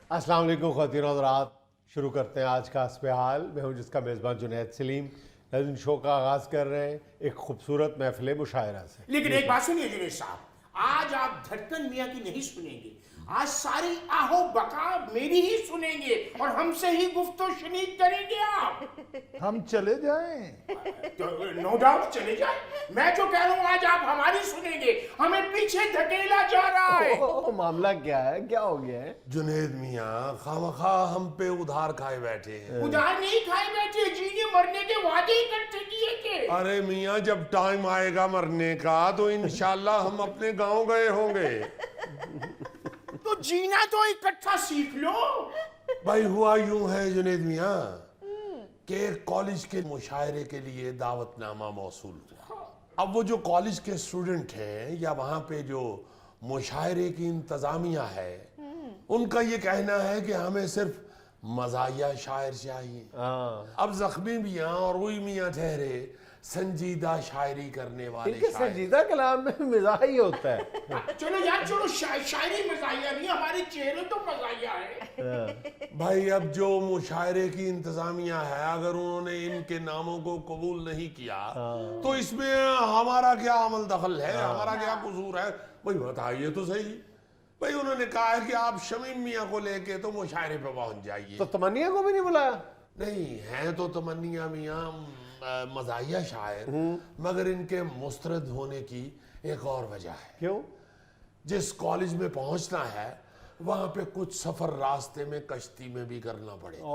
अस्सलाम वालेकुम ख़वातीन और हज़रात, शुरू करते हैं आज का हस्बे हाल। मैं हूं जिसका मेज़बान जुनैद सलीम। नाज़रीन, शो का आगाज़ कर रहे हैं एक खूबसूरत महफ़िल मुशायरा से। लेकिन एक बात सुनिए जुनेद साहब, आज आप धड़कन मियाँ की नहीं सुनेंगे। आज सारी आहो बका मेरी ही सुनेंगे और हमसे ही गुफ्तो शनीद करेंगे आप। हम चले जाएं? तो नो डाउट चले जाए। मैं जो कह रहा हूँ आज आप हमारी सुनेंगे। हमें पीछे धकेला जा रहा है। मामला क्या है, क्या हो गया है? जुनेद मियाँ खामखा हम पे उधार खाए बैठे हैं। उधार नहीं खाए बैठे, जीने मरने के वादे इकट्ठे किए थे। अरे मियाँ, जब टाइम आएगा मरने का तो इंशाल्लाह हम अपने गांव गए होंगे। तो जीना तो इकट्ठा सीख लो। भाई हुआ यूं है जुनेद मियाँ कि एक कॉलेज के मुशायरे के लिए दावतनामा मौसूल हुआ। अब वो जो कॉलेज के स्टूडेंट हैं या वहाँ पे जो मुशायरे की इंतजामिया है, उनका ये कहना है कि हमें सिर्फ मज़ाहिया शायर चाहिए। अब जख्मी मियाँ और रुई मियाँ ठहरे संजीदा शायरी करने वाले इनके शायर। संजीदा कलाम में मिजाज ही होता है। चलो यार चलो, शायरी मजाहिया नहीं, हमारे चेहरे तो मजाहिया है। भाई अब जो मुशायरे की इंतजामिया है, अगर उन्होंने इनके नामों को कबूल नहीं किया तो इसमें हमारा क्या अमल दखल है, हमारा क्या कसूर है? भाई बताइए तो सही। भाई उन्होंने कहा है कि आप शमीम मियाँ को लेके तो मुशायरे पे पहुंच जाइए। तो तमन्निया को भी नहीं बुलाया? नहीं है तो तमन्निया मियाँ मज़ाहिया शायर, मगर इनके मुस्तरद होने की एक और वजह है। क्यों? जिस कॉलेज में पहुंचना है वहां पे कुछ सफर रास्ते में कश्ती में भी करना पड़ेगा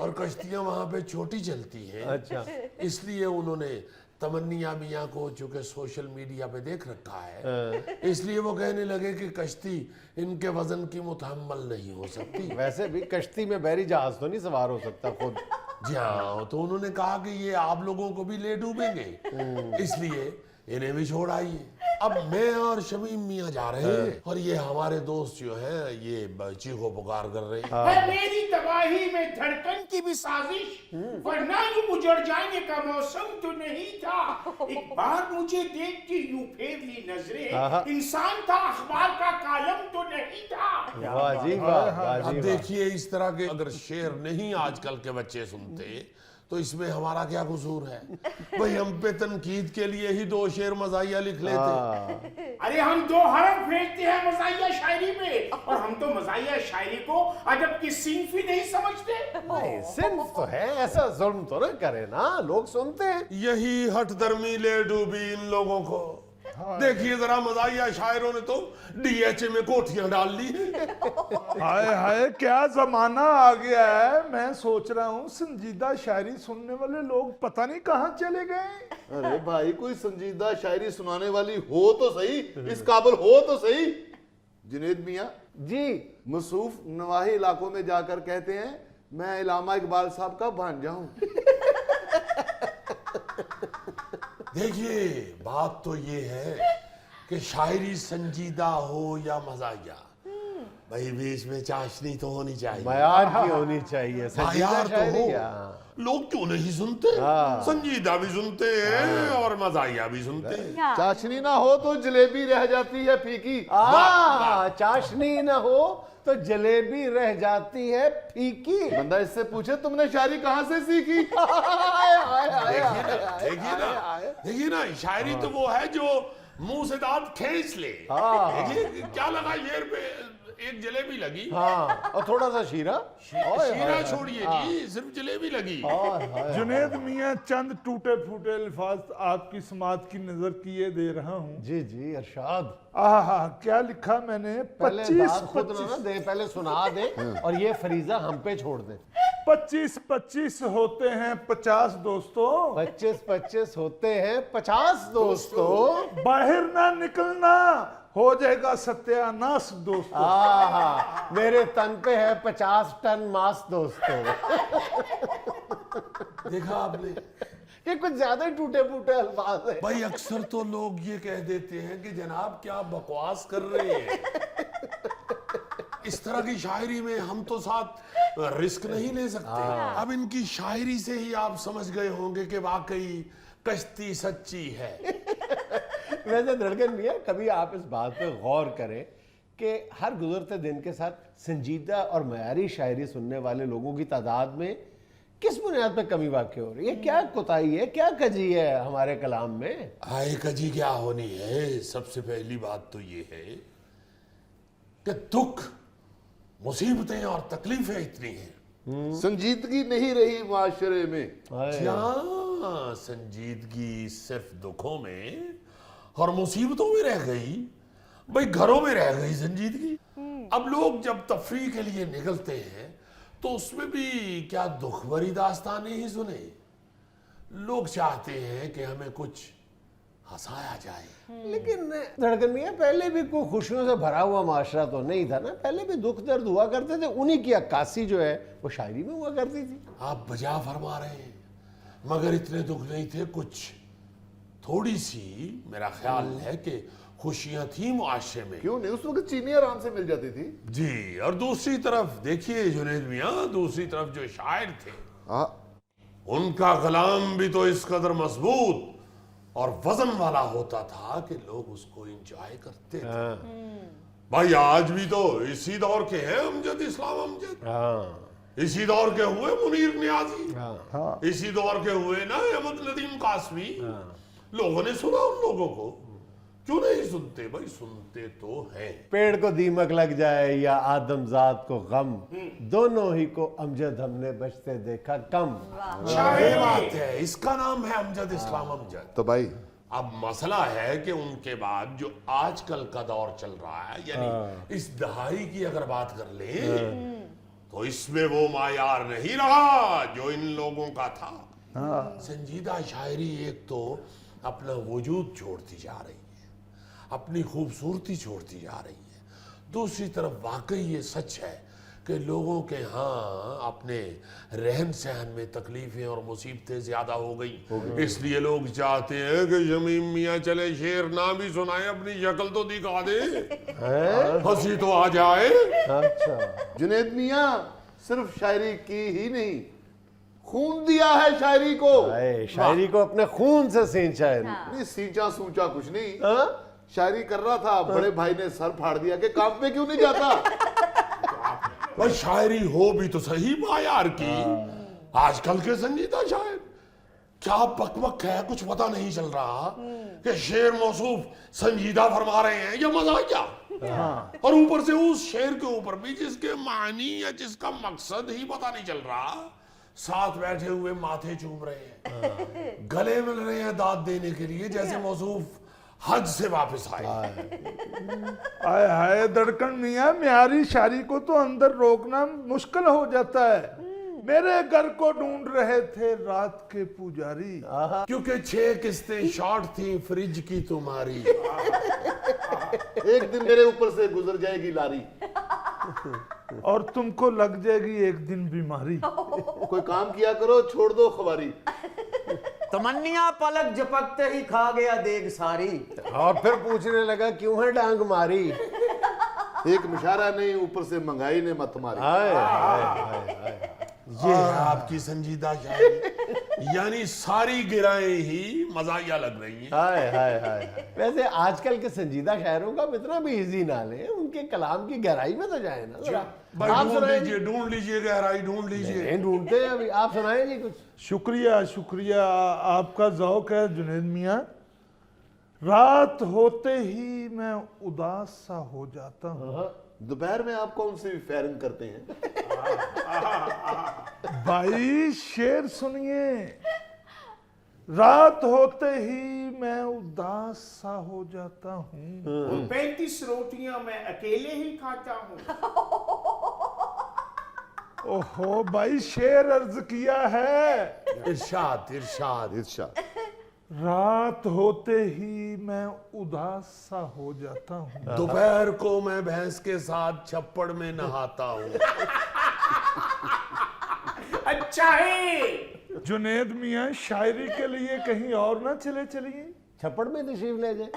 और कश्तियां वहां पे छोटी चलती हैं। अच्छा। इसलिए उन्होंने तमन्निया मियाँ को चूंकि सोशल मीडिया पे देख रखा है, इसलिए वो कहने लगे कि कश्ती इनके वजन की मुतहम्मल नहीं हो सकती। वैसे भी कश्ती में बहरी जहाज तो नहीं सवार हो सकता खुद। जी हाँ, तो उन्होंने कहा कि ये आप लोगों को भी ले डूबेंगे, इसलिए इन्हें भी छोड़ आइए। अब मैं और शमीम मियाँ जा रहे हैं और ये हमारे दोस्त जो हैं ये चीखो पुकार कर रहे हैं। है मेरी तबाही में धड़कन की भी साजिश, वरना यूं उजड़ जाने का मौसम तो नहीं था। एक बार मुझे देख के यूं फेर ली नजरें, इंसान था अखबार का कालम तो नहीं था। वाह जी वाह, वाह अब जी वाह। देखिए इस तरह के अगर शेर नहीं आजकल के बच्चे सुनते तो इसमें हमारा क्या कसूर है? भाई हम पे तनकीद के लिए ही 2 शेर मज़ाहिया लिख लेते। अरे हम 2 हरफ भेजते हैं मज़ाहिया शायरी में, और हम तो मज़ाहिया शायरी को अदब की सिंफ ही नहीं समझते। नहीं, सिर्फ तो है, ऐसा जुल्म तो ना करे ना, लोग सुनते हैं। यही हट दर्मी ले डूबी इन लोगों को। देखिए जरा, मज़ाहिया शायरों ने तो डीएचए में कोठियां डाल ली। हाय हाय, क्या जमाना आ गया है। मैं सोच रहा हूँ संजीदा शायरी सुनने वाले लोग पता नहीं कहाँ चले गए। अरे भाई, कोई संजीदा शायरी सुनाने वाली हो तो सही, इस काबिल हो तो सही। जुनैद मियाँ जी। मसूफ नवाही इलाकों में जाकर कहते हैं मैं इलामा इकबाल साहब का भांजा हूं। देखिए बात तो ये है कि शायरी संजीदा हो या मज़ाहिया, भाई बीच में चाशनी तो होनी चाहिए। मयार की होनी चाहिए संजीदा मयार तो शायरी। हो। हाँ। लोग क्यों नहीं सुनते? संजीदा भी सुनते हैं और मज़ाहिया भी सुनते हैं। चाशनी ना हो तो जलेबी रह जाती है फीकी। चाशनी न हो तो जलेबी रह जाती है फीकी। बंदा इससे पूछे तुमने शायरी कहाँ से सीखी? देखिए ना, शायरी तो वो है जो मुंह से दांत खींच ले। देखिए क्या लगा शेर पे, एक जलेबी लगी। हाँ, और थोड़ा सा शीरा। शीरा छोड़िए जी, सिर्फ जलेबी लगी। जुनैद मियाँ, चंद टूटे फूटे अल्फाज आपकी समात की नजर किए दे रहा हूँ। जी जी इरशाद। आहा, क्या लिखा मैंने? पहले 25 बात खुद ना दे, पहले सुना दे और ये फरीजा हम पे छोड़ दे। 25 होते हैं 50 दोस्तों, 25 होते हैं 50 दोस्तों। बाहर ना निकलना, हो जाएगा सत्यानाश दोस्तों। आहा, मेरे तन पे है 50 टन मांस दोस्तों। देखा आपने? ये कुछ ज्यादा ही टूटे फूटे अल्फाज है। भाई अक्सर तो लोग ये कह देते हैं कि जनाब क्या बकवास कर रहे हैं। इस तरह की शायरी में हम तो साथ रिस्क नहीं ले सकते। अब इनकी शायरी से ही आप समझ गए होंगे कि वाकई कश्ती सच्ची है। वैसे धड़कन भैया, कभी आप इस बात पे गौर करें कि हर गुजरते दिन के साथ संजीदा और मयारी शायरी सुनने वाले लोगों की तादाद में किस बुनियाद पर कमी वाक़ई हो रही है? क्या कोताही है, क्या कजी है हमारे कलाम में? हाय कजी क्या होनी है। सबसे पहली बात तो ये है कि दुख, मुसीबतें और तकलीफें इतनी हैं, संजीदगी नहीं रही माशरे में। क्या संजीदगी सिर्फ दुखों में और मुसीबतों में रह गई? भाई घरों में रह गई संजीदगी। अब लोग जब तफरीह के लिए निकलते हैं तो उसमें भी क्या दुख भरी दास्तानें ही सुने। लोग चाहते हैं कि हमें कुछ हंसाया जाए। लेकिन धड़कन मियां, पहले भी कोई खुशियों से भरा हुआ माशरा तो नहीं था ना? पहले भी दुख दर्द हुआ करते थे, उन्हीं की अक्कासी जो है वो शायरी में हुआ करती थी। आप बजा फरमा रहे हैं, मगर इतने दुख नहीं थे। कुछ थोड़ी सी मेरा ख्याल है कि खुशियां थी मुआशरे में। क्यों नहीं, उस वक्त चीनी आराम से मिल जाती थी। जी, और दूसरी तरफ देखिए जुनैद मियां, दूसरी तरफ जो शायर थे उनका कलाम भी तो इस कदर मजबूत और वजन वाला होता था कि लोग उसको एंजॉय करते थे। भाई आज भी तो इसी दौर के हैं अमजद इस्लाम अमजद, इसी दौर के हुए मुनीर नियाजी, इसी दौर के हुए ना अहमद नदीम कासमी। लोगों ने सुना उन लोगों को, क्यों नहीं सुनते? भाई सुनते तो हैं। पेड़ को दीमक लग जाए या आदमजात को गम, दोनों ही को अमजद हमने बचते देखा कम। ये बात है, इसका नाम है अमजद इस्लाम अमजद। तो भाई अब मसला है कि उनके बाद जो आजकल का दौर चल रहा है, यानी इस दहाई की अगर बात कर ले तो इसमें वो मायार नहीं रहा जो इन लोगों का था। संजीदा शायरी एक तो अपना वजूद छोड़ती जा रही है, अपनी खूबसूरती छोड़ती जा रही है। दूसरी तरफ वाकई ये सच है कि लोगों के यहाँ अपने रहन सहन में तकलीफें और मुसीबतें ज्यादा हो गई। इसलिए लोग चाहते हैं कि शमीम मियाँ चले शेर ना भी सुनाए, अपनी शक्ल तो दिखा दे, हंसी तो आ जाए। अच्छा, जुनैद मियाँ सिर्फ शायरी की ही नहीं, खून दिया है शायरी को। शायरी को अपने खून से सींचा है। नहीं सींचा सूंचा कुछ नहीं, शायरी कर रहा था, बड़े भाई ने सर फाड़ दिया कि काम पे क्यों नहीं जाता। भाई शायरी हो भी तो सही मायार की। आजकल के संजीदा शायर क्या बकबक है, कुछ पता नहीं चल रहा कि शेर मौसूफ संजीदा फरमा रहे हैं या मजाकिया। और ऊपर से उस शेर के ऊपर भी जिसके मानी या जिसका मकसद ही पता नहीं चल रहा, साथ बैठे हुए माथे चूम रहे हैं, गले मिल रहे हैं दाद देने के लिए, जैसे मौसूफ हज से वापस आए। आए हाय धड़कन मियाँ, म्यारी शायरी को तो अंदर रोकना मुश्किल हो जाता है। मेरे घर को ढूंढ रहे थे रात के पुजारी, क्योंकि 6 किस्तें शॉर्ट थी फ्रिज की तुम्हारी। एक दिन मेरे ऊपर से गुजर जाएगी लारी, और तुमको लग जाएगी एक दिन बीमारी। कोई काम किया करो, छोड़ दो खबारी। तमन्निया पलक झपकते ही खा गया देग सारी। और फिर पूछने लगा क्यों है डांग मारी। एक मुशारा नहीं, ऊपर से महंगाई ने मत मारी। हाय हाय हाय हाय। ये है आपकी संजीदा शायरी, यानी सारी गिराएं ही मजाकिया लग रही हैं। हाय हाय हाय। वैसे आजकल के संजीदा शायरों का इतना भी इजी ना ले, उनके कलाम की गहराई में तो जाए ना जरा। भाई आप ढूंढ लीजिए गहराई, ढूंढ लीजिए। नहीं ढूंढते हैं अभी, आप सुनाए जी कुछ। शुक्रिया शुक्रिया, आपका ज़ौक है जुनैद मियाँ। रात होते ही मैं उदास सा हो जाता हूँ। दोपहर में आप कौन सी फायरिंग करते हैं? भाई शेर सुनिए। रात होते ही मैं उदास सा हो जाता हूँ। 35 रोटियां मैं अकेले ही खाता हूँ। ओहो भाई, शेर अर्ज किया है। इरशाद इरशाद। इरशाद। रात होते ही मैं उदास सा हो जाता हूँ। दोपहर को मैं भैंस के साथ छप्पड़ में नहाता हूँ। अच्छा है। जुनैद मियाँ, शायरी के लिए कहीं और ना चलिए। छप्पड़ में तशरीफ ले जाए।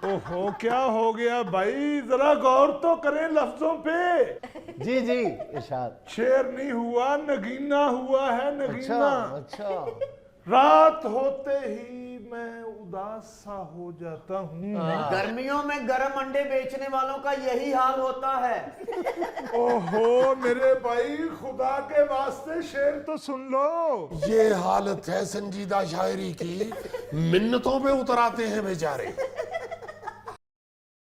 ओहो, क्या हो गया भाई, जरा गौर तो करें लफ्जों पे। जी जी इरशाद। शेर नहीं हुआ, नगीना हुआ है, नगीना। अच्छा। रात होते ही मैं उदास सा हो जाता हूँ। गर्मियों में गर्म अंडे बेचने वालों का यही हाल होता है। ओहो मेरे भाई, खुदा के वास्ते शेर तो सुन लो। ये हालत है संजीदा शायरी की, मिन्नतों पे उतर आते हैं बेचारे।